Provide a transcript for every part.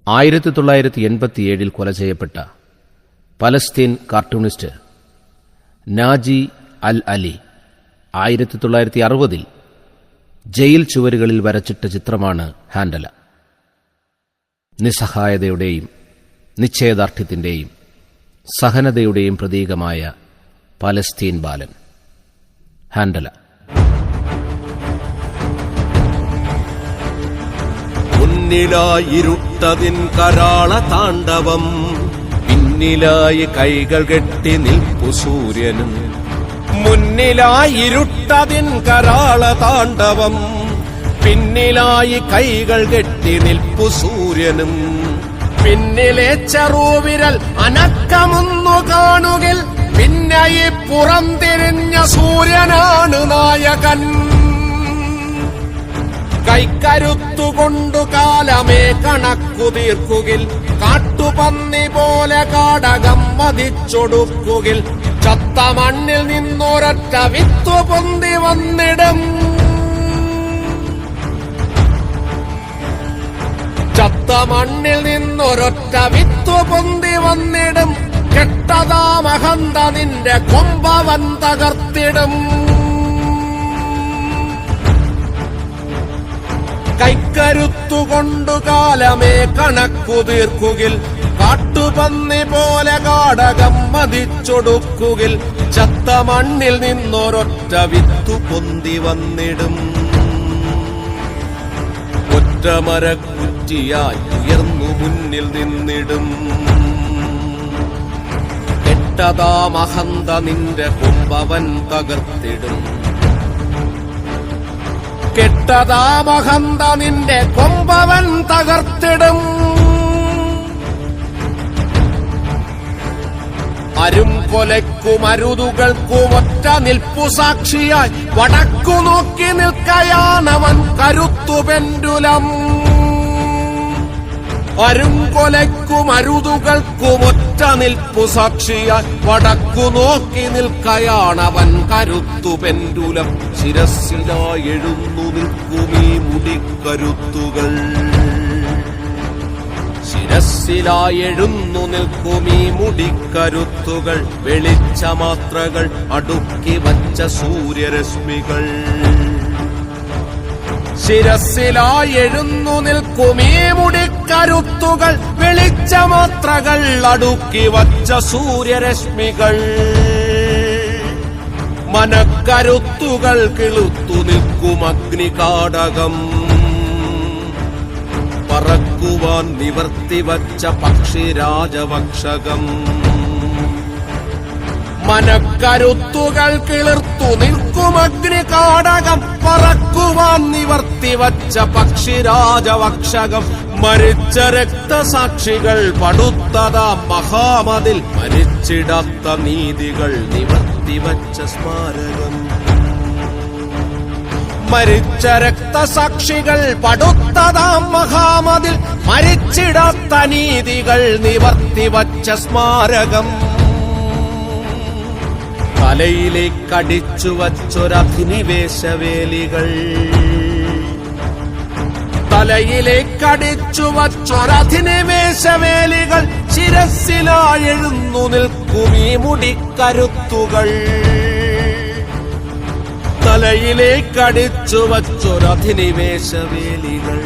1987 കൊല ചെയ്യപ്പെട്ട Palestine cartoonist Naji അൽ Ali 1960 jail ചുവരുകളിൽ വരച്ചിട്ട ചിത്രമാണ് ഹാൻഡല. നിസ്സഹായതയുടെയും നിശ്ചയദാർഢ്യത്തിന്റെയും സഹനതയുടെയും പ്രതീകമായ പലസ്തീൻ ബാലൻ ഹാൻഡല. മുന്നിലായിരുട്ടതിൻ കരാള താണ്ഡവം, പിന്നിലായി കൈകൾ കെട്ടി നിൽപ്പു സൂര്യനും. മുന്നിലായിരുട്ടതിൻ കരാള താണ്ഡവം, പിന്നിലായി കൈകൾ കെട്ടി നിൽപ്പു സൂര്യനും. പിന്നിലെ ചെറുവിരൽ അനക്കമൊന്നു കാണുകിൽ പിന്നെ ഈ പുറംതിരിഞ്ഞ സൂര്യനാണ് നായകൻ. കൈക്കരുത്തുകൊണ്ടു കാലമേ കണക്കു തീർക്കുകിൽ, കാട്ടുപന്നി പോലെ കാടകം വധിച്ചൊടുക്കുകിൽ, ചത്ത മണ്ണിൽ നിന്നൊരൊറ്റ വിത്തു പൊന്തി വന്നിടും. ചത്ത മണ്ണിൽ നിന്നൊരൊറ്റ വിത്തു പൊന്തി വന്നിടും. കെട്ടതാമഹന്ത നിന്റെ കൊമ്പവൻ തകർത്തിടും. കൈക്കരുത്തുകൊണ്ടു കാലമേ കണക്കു തീർക്കുകിൽ, കാട്ടുപന്നി പോലെ കാടകം മതിച്ചൊടുക്കുകിൽ, ചത്ത മണ്ണിൽ നിന്നൊരൊറ്റ വിത്തു പൊന്തി വന്നിടും. ഒറ്റമരക്കുറ്റിയായി ഉയർന്നു മുന്നിൽ നിന്നിടും. കെട്ടതാമഹന്ത നിന്റെ കൊമ്പവൻ തകർത്തിടും. കെട്ടതാമഹന്ത നിന്റെ കൊമ്പവൻ തകർത്തിടും. അരും കൊലയ്ക്കും അരുതുകൾക്കും ഒറ്റ നിൽപ്പു സാക്ഷിയായി വടക്കു നോക്കി നിൽക്കയാണവൻ കരുത്തു പെൻഡുലം. അരും കൊലയ്ക്കും അരുതുകൾക്കും ഒറ്റ നിൽപ്പു സാക്ഷിയായി വടക്കു നോക്കി നിൽക്കയാണവൻ കരുത്തു പെൻഡുലം. ശിരസ്സിലായി എഴുന്നു നിൽക്കുമീ മുടിക്കരുത്തുകൾ, ശിരസ്സിലായി എഴുന്നു നിൽക്കുമീ മുടിക്കരുത്തുകൾ. വെളിച്ചമാത്രകൾ അടുക്കി വച്ച സൂര്യരശ്മികൾ, ശിരസ്സിലായി എഴുന്നു നിൽക്കുമീ മുടിക്കരുത്തുകൾ. വെളിച്ചമാത്രകൾ അടുക്കി വച്ച സൂര്യരശ്മികൾ. മനക്കരുത്തുകൾ കിളുത്തു നിൽക്കും അഗ്നികാടകം, പറക്കുവാൻ നിവർത്തിവച്ച പക്ഷിരാജവക്ഷകം. മനക്കരുത്തുകൾ കിളിർത്തു നിൽക്കും അഗ്നികാടകം, പറക്കുവാൻ നിവർത്തിവച്ച പക്ഷിരാജവക്ഷകം. മരിച്ച രക്തസാക്ഷികൾ പടുത്തതാം മഹാമതിൽ, മരിച്ചിടാത്ത നീതികൾ നിവർത്തിവച്ച സ്മാരകം. മരിച്ച രക്തസാക്ഷികൾ പടുത്തതാം മഹാമതിൽ, മരിച്ചിടാത്ത നീതികൾ നിവർത്തിവച്ച സ്മാരകം. തലയിലേക്കടിച്ചു വച്ചൊരധിനിവേശവേലികൾ, തലയിലേക്കടിച്ചു വച്ചൊരധിനിവേശവേലികൾ. ശിരസ്സിലായി എഴുന്നു നിൽക്കുമീ മുടിക്കരുത്തുകൾ, തലയിലേക്കടിച്ചു വച്ചൊരധിനിവേശവേലികൾ.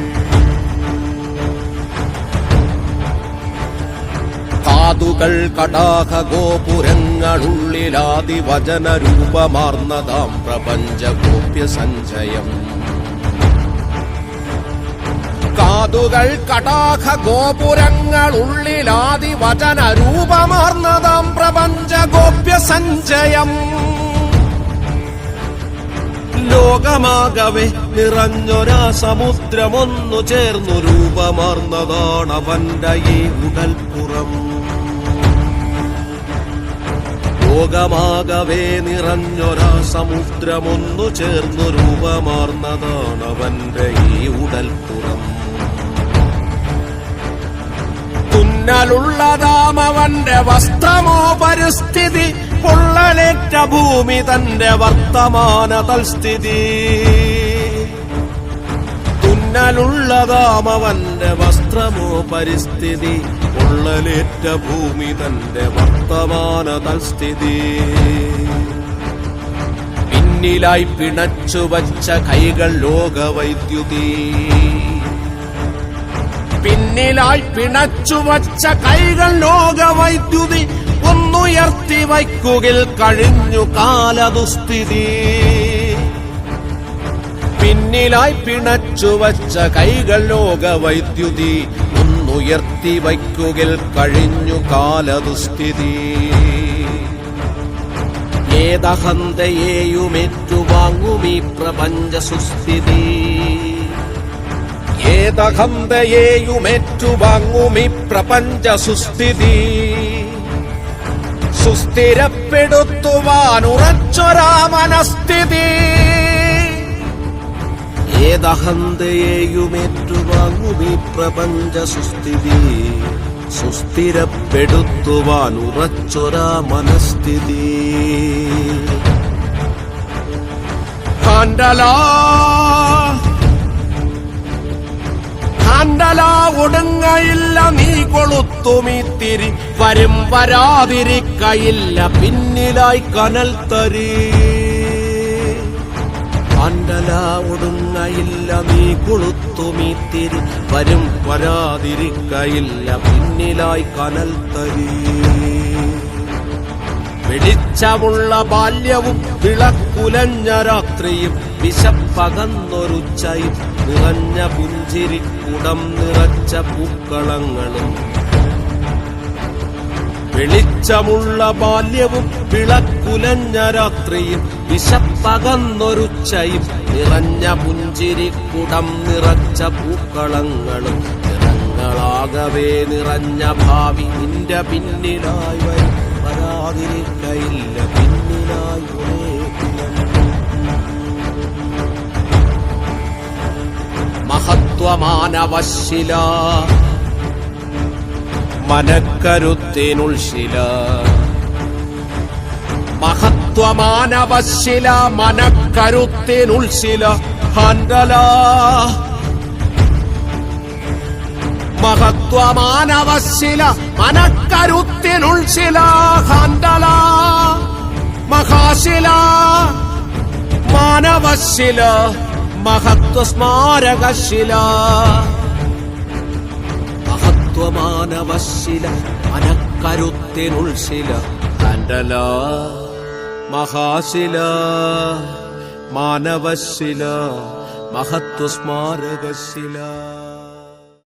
കാതുകൾ കടാഹ ഗോപുരങ്ങളുള്ളിലാദിവചന രൂപമാർന്നതാം പ്രപഞ്ചഗോപ്യ സഞ്ചയം. കാതുകൾ കടാഹ ഗോപുരങ്ങളുള്ളിലാദിവചന രൂപമാർന്നതാം പ്രപഞ്ചഗോപ്യ സഞ്ചയം. ലോകമാകവെ നിറഞ്ഞൊരാ സമുദ്രമൊന്നു ചേർന്നു രൂപമാർന്നതാണവന്റെ ഈ ഉടൽപ്പുറം. ലോകമാകവേ നിറഞ്ഞൊരാ സമുദ്രമൊന്നു ചേർന്നു രൂപമാർന്നതാണവന്റെ ഈ ഉടൽപ്പുറം. തുന്നലുള്ളതാമവന്റെ വസ്ത്രമോ പരിസ്ഥിതി, പൊള്ളലേറ്റ ഭൂമി തന്റെ വർത്തമാന തൽസ്ഥിതി. പിന്നലുള്ളതാമവന്റെ വസ്ത്രമോ പരിസ്ഥിതി പൊള്ളലേറ്റ ഭൂമി തന്റെ വർത്തമാന തൽസ്ഥിതി പിന്നിലായി പിണച്ചുവച്ച കൈകൾ ലോകവൈദ്യുതി പിന്നിലായി പിണച്ചുവച്ച കൈകൾ ലോകവൈദ്യുതി ഒന്നുയർത്തി വയ്ക്കുകിൽ കഴിഞ്ഞു കാലദുസ്ഥിതി പിന്നിലായി പിണച്ചുവച്ച കൈകൾ ലോകവൈദ്യുതി ഒന്നുയർത്തി വയ്ക്കുകിൽ കഴിഞ്ഞു കാലദുസ്ഥിതി ഏതഹന്തയേയുമേറ്റുവാങ്ങുമീ പ്രപഞ്ച സുസ്ഥിതി ഏതഹന്തയേയുമേറ്റുവാങ്ങുമീ പ്രപഞ്ച സുസ്ഥിതി സുസ്ഥിരപ്പെടുത്തുവാനുറച്ചൊരാ മനസ്ഥിതി ഏതഹന്തയേയുമേറ്റുവാങ്ങുമീ പ്രപഞ്ച സുസ്ഥിതി സുസ്ഥിരപ്പെടുത്തുവാനുറച്ചൊരാ മനസ്ഥിതി ാണ്ടല ഒടുങ്ങയില്ല നീ കൊളുത്തുമീത്തിരി വരും വരാതിരിക്കയില്ല പിന്നിലായി കനൽ തരി ആണ്ടല ഒടുങ്ങയില്ല നീ കൊളുത്തുമീത്തിരി വരും വരാതിരിക്കയില്ല പിന്നിലായി കനൽ തരി വെളിച്ചമുള്ള ബാല്യവും വിളക്കുലഞ്ഞ രാത്രിയും വിശപ്പകന്നൊരുച്ചയും നിറഞ്ഞ പുഞ്ചിരിക്കുടം നിറച്ച പൂക്കളങ്ങളും വെളിച്ചമുള്ള ബാല്യവും വിളക്കുലഞ്ഞ രാത്രിയും വിശപ്പകന്നൊരുച്ചയും നിറഞ്ഞ പുഞ്ചിരിക്കുടം നിറച്ച പൂക്കളങ്ങളും നിറങ്ങളാകവേ നിറഞ്ഞ ഭാവി നിന്റെ പിന്നിലായി വരും വരാതിരിക്കയില്ല പിന്നിലായി മഹത്വമാനവശ്ശില മനക്കരുത്തിനുൾശില മഹത്വമാനവശ്ശില മനക്കരുത്തിനുൾശില ഹാൻഡല മഹത്വമാനവശ്ശില മനക്കരുത്തിനുൾശില ഹാൻഡല മഹാശില മാനവശ്ശില മഹത്വസ്മാരകശില മഹത്വമാനവശ്ശില മനക്കരുത്തിനുൾശില ഹാൻഡല മഹാശില മാനവശ്ശില മഹത്വസ്മാരകശില